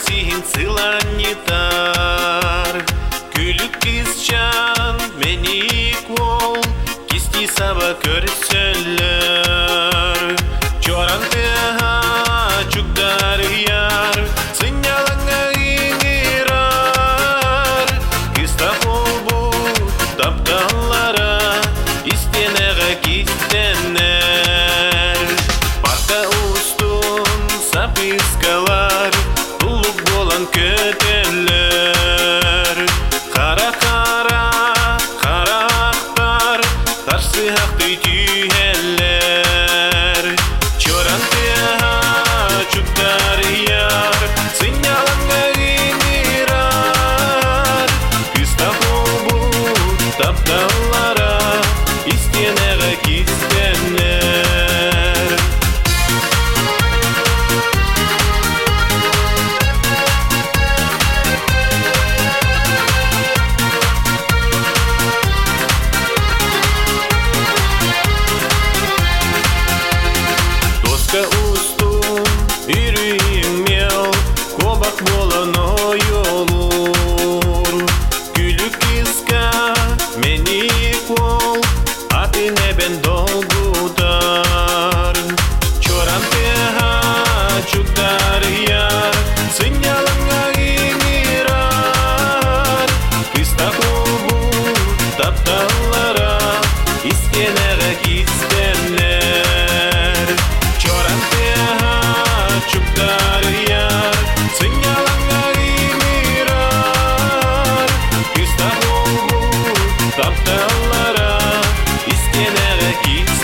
сиһин сыланнитар. Күлүк кызчан мени кол, кисти саба көрсөлөр. Чоран тыха чуктар яр, сынялаңа иңирар. Кыста болбу тапталлара, истенеге кистенер. Парка устун сапыскалар, тулук болан көтелер. Кара-кара, карактар, тарсы хакты түйелер. Чоран тыха чуктар яр, сынялаңа иңирар. Кыста болбу тапталлара, истенеге кистенер. Доска устун үйрүймел, кобак болон ойолур. Күлүк кызга мени кол, аты небен долгудар. Чоран тыха чуктар яр, сынялаңа иңирар. Кыста болбу тапталлара, истенеге кистенер. Чоран тыха чуктар яр, сынялаңа иңирар. Кыста болбу тапталлара, истенеге кистенер.